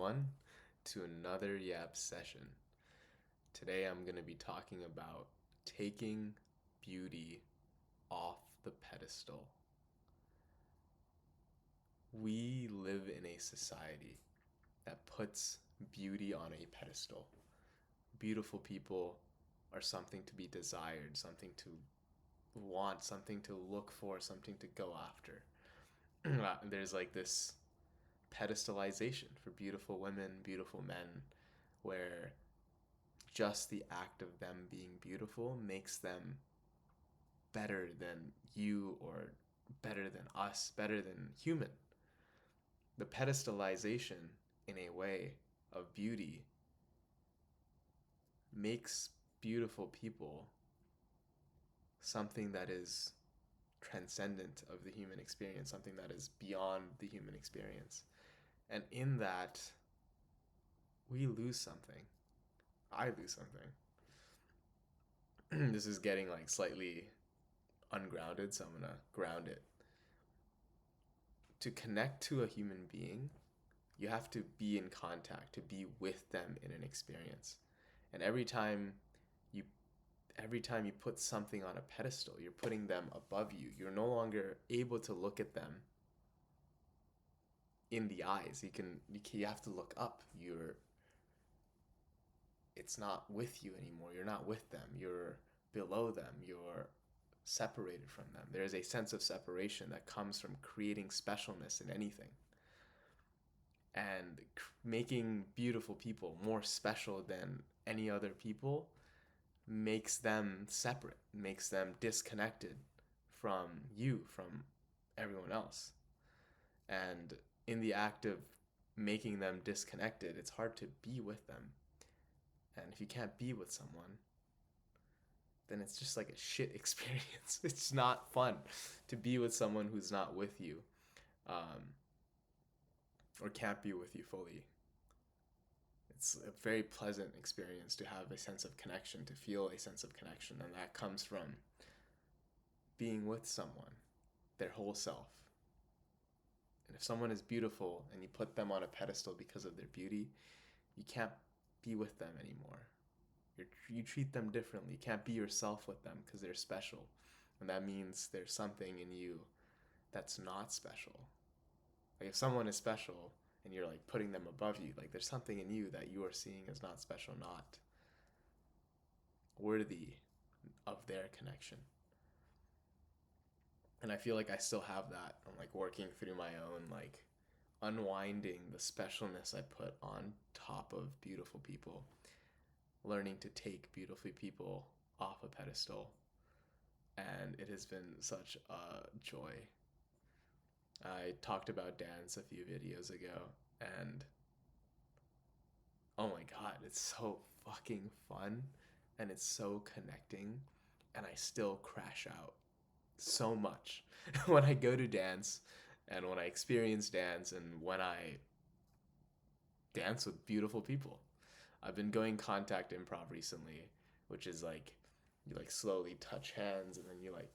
everyone, to another Yap Session. Today I'm going to be talking about taking beauty off the pedestal. We live in a society that puts beauty on a pedestal. Beautiful people are something to be desired, something to want, something to look for, something to go after. There's like this pedestalization for beautiful women, beautiful men, where just the act of them being beautiful makes them better than you or better than us, better than human. The pedestalization, in a way, of beauty makes beautiful people something that is transcendent of the human experience, something that is beyond the human experience. And in that, we lose something. I lose something. This is getting like slightly ungrounded, so I'm gonna ground it. To connect to a human being, you have to be in contact, to be with them in an experience. And you every time you put something on a pedestal, you're putting them above you. You're no longer able to look at them in the eyes. You have to look up. It's not with you anymore. You're not with them. You're below them. You're separated from them. There is a sense of separation that comes from creating specialness in anything. And making beautiful people more special than any other people makes them separate, makes them disconnected from you, from everyone else. And in the act of making them disconnected, it's hard to be with them. And if you can't be with someone, then it's just like a shit experience. It's not fun to be with someone who's not with you, or can't be with you fully. It's a very pleasant experience to have a sense of connection, to feel a sense of connection, and that comes from being with someone, their whole self. And if someone is beautiful and you put them on a pedestal because of their beauty, you can't be with them anymore. You treat them differently. You can't be yourself with them because they're special. And that means there's something in you that's not special. Like if someone is special and you're like putting them above you, like there's something in you that you are seeing as not special, not worthy of their connection. And I feel like I still have that. I'm like working through my own, like unwinding the specialness I put on top of beautiful people, learning to take beautiful people off a pedestal. And it has been such a joy. I talked about dance a few videos ago, and oh my god, it's so fucking fun and it's so connecting, and I still crash out so much when I go to dance and when I experience dance and when I dance with beautiful people. I've been going contact improv recently, which is like you like slowly touch hands and then you like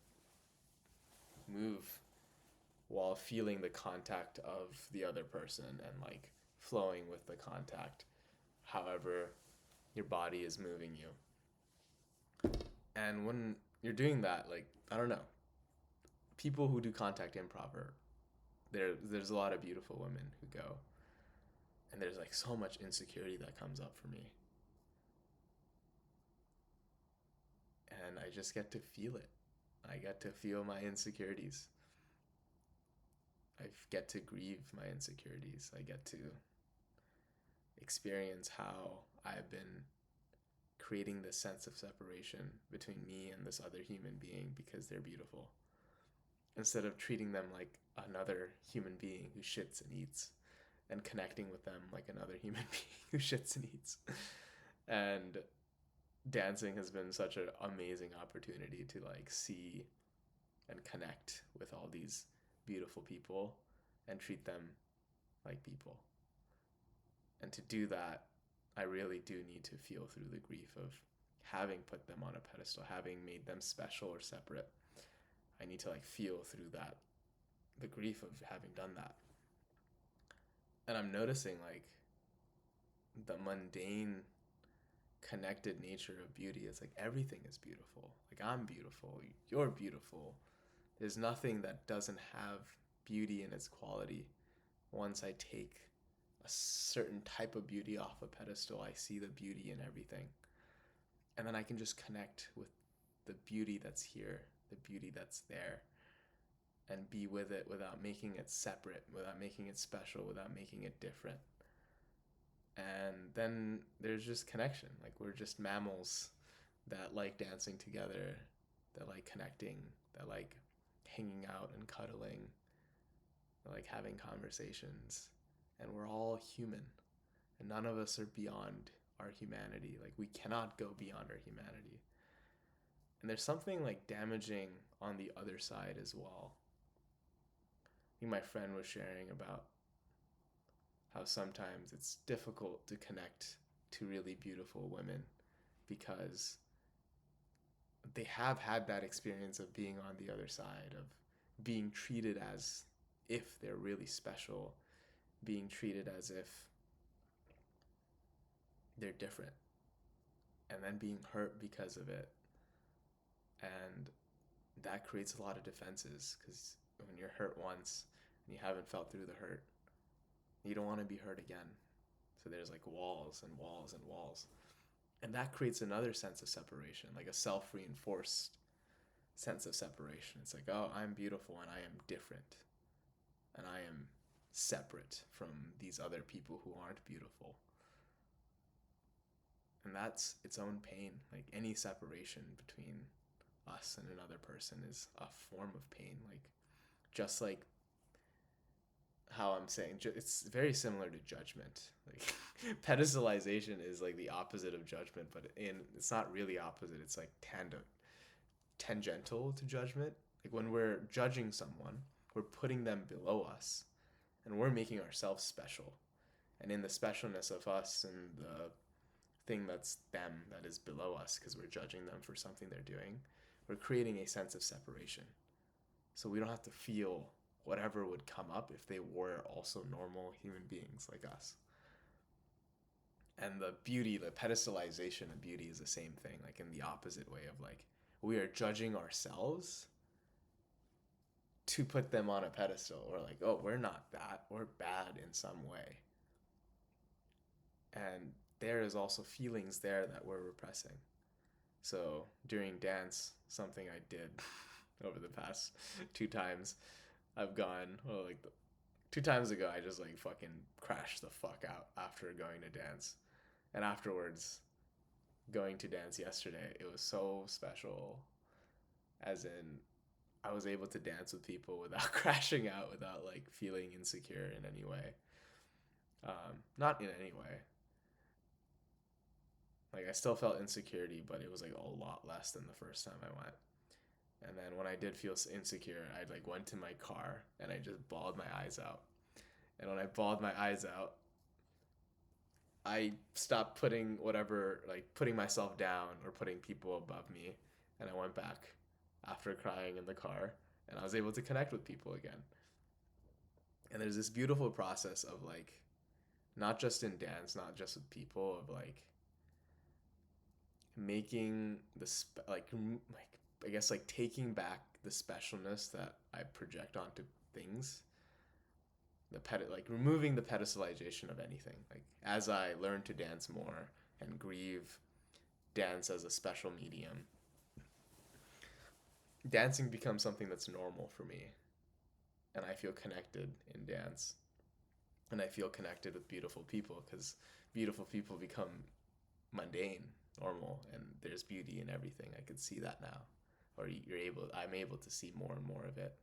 move while feeling the contact of the other person and like flowing with the contact, however your body is moving you. And when you're doing that, like, I don't know, people who do contact improv are there's a lot of beautiful women who go, and there's like so much insecurity that comes up for me, and I just get to feel it. I get to feel my insecurities. I get to grieve my insecurities. I get to experience how I've been creating this sense of separation between me and this other human being because they're beautiful, instead of treating them like another human being who shits and eats, and connecting with them like another human being who shits and eats. And dancing has been such an amazing opportunity to like see and connect with all these beautiful people and treat them like people. And to do that, I really do need to feel through the grief of having put them on a pedestal, having made them special or separate. I need to like feel through that, the grief of having done that. And I'm noticing like the mundane connected nature of beauty. It's like everything is beautiful. Like I'm beautiful, you're beautiful. There's nothing that doesn't have beauty in its quality. Once I take a certain type of beauty off a pedestal, I see the beauty in everything. And then I can just connect with the beauty that's here, the beauty that's there, and be with it without making it separate, without making it special, without making it different. And then there's just connection. Like we're just mammals that like dancing together, that like connecting, that like hanging out and cuddling, that like having conversations. And we're all human. And none of us are beyond our humanity. Like we cannot go beyond our humanity. And there's something like damaging on the other side as well. I think my friend was sharing about how sometimes it's difficult to connect to really beautiful women because they have had that experience of being on the other side, of being treated as if they're really special, being treated as if they're different, and then being hurt because of it. And that creates a lot of defenses because when you're hurt once and you haven't felt through the hurt, you don't want to be hurt again. So there's like walls and walls and walls. And that creates another sense of separation, like a self-reinforced sense of separation. It's like, oh, I'm beautiful and I am different. And I am separate from these other people who aren't beautiful. And that's its own pain. Like any separation between us and another person is a form of pain. Like just like how I'm saying, it's very similar to judgment. Like pedestalization is like the opposite of judgment, but it's not really opposite. It's like tangential to judgment. Like when we're judging someone, we're putting them below us, and we're making ourselves special. And in the specialness of us and the thing that's them that is below us, because we're judging them for something they're doing, we're creating a sense of separation. So we don't have to feel whatever would come up if they were also normal human beings like us. And the beauty, the pedestalization of beauty is the same thing, like in the opposite way of like, we are judging ourselves to put them on a pedestal. Or like, oh, we're not that, we're bad in some way. And there is also feelings there that we're repressing. So during dance, something I did over the past 2 times, I've gone, well, like 2 times ago, I just like fucking crashed the fuck out after going to dance. And afterwards, going to dance yesterday, it was so special. As in, I was able to dance with people without crashing out, without like feeling insecure in any way. Not in any way. Like I still felt insecurity, but it was like a lot less than the first time I went. And then when I did feel insecure, I like went to my car and I just bawled my eyes out. And when I bawled my eyes out, I stopped putting myself down or putting people above me. And I went back after crying in the car, and I was able to connect with people again. And there's this beautiful process of like, not just in dance, not just with people, of like making I guess like taking back the specialness that I project onto things, like removing the pedestalization of anything. Like as I learn to dance more and grieve dance as a special medium, dancing becomes something that's normal for me, and I feel connected in dance, and I feel connected with beautiful people because beautiful people become mundane, normal, and there's beauty in everything. I could see that now, or I'm able to see more and more of it.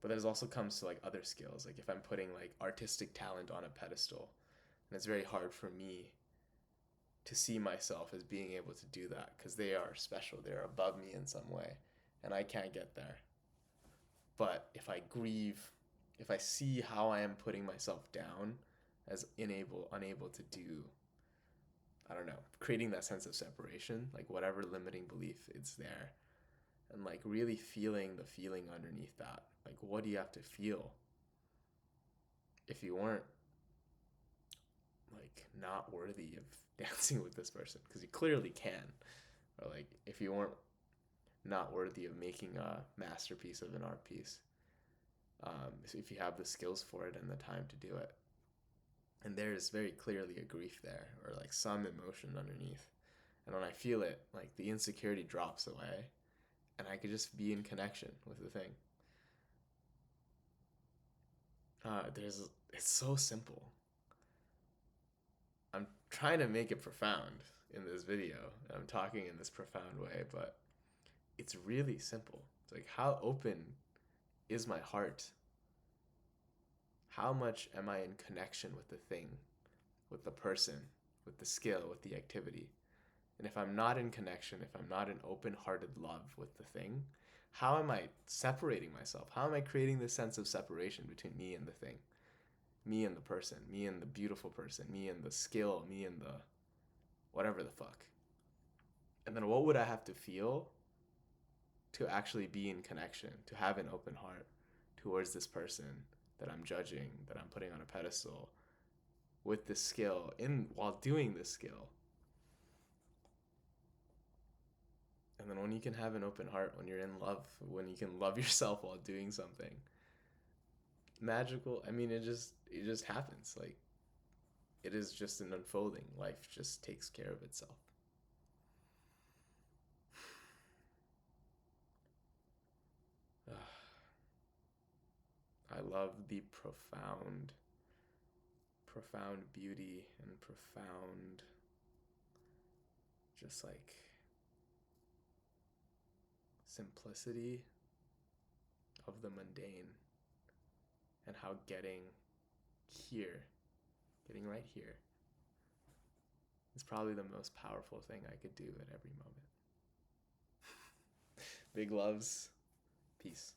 But there's also comes to like other skills. Like if I'm putting like artistic talent on a pedestal, and it's very hard for me to see myself as being able to do that because they are special. They're above me in some way, and I can't get there. But if I grieve, if I see how I am putting myself down as unable to do, I don't know, creating that sense of separation, like whatever limiting belief it's there, and like really feeling the feeling underneath that. Like what do you have to feel if you weren't like not worthy of dancing with this person, because you clearly can. Or like if you weren't not worthy of making a masterpiece of an art piece, so if you have the skills for it and the time to do it. And there's very clearly a grief there, or like some emotion underneath. And when I feel it, like the insecurity drops away, and I could just be in connection with the thing. It's so simple. I'm trying to make it profound in this video. I'm talking in this profound way, but it's really simple. It's like, how open is my heart? How much am I in connection with the thing, with the person, with the skill, with the activity? And if I'm not in connection, if I'm not in open-hearted love with the thing, how am I separating myself? How am I creating this sense of separation between me and the thing? Me and the person, me and the beautiful person, me and the skill, me and the whatever the fuck. And then what would I have to feel to actually be in connection, to have an open heart towards this person that I'm judging, that I'm putting on a pedestal, with this skill, while doing this skill? And then when you can have an open heart, when you're in love, when you can love yourself while doing something magical, I mean, it just happens. Like, it is just an unfolding. Life just takes care of itself. I love the profound beauty and profound, just like, simplicity of the mundane, and how getting right here, is probably the most powerful thing I could do at every moment. Big loves. Peace.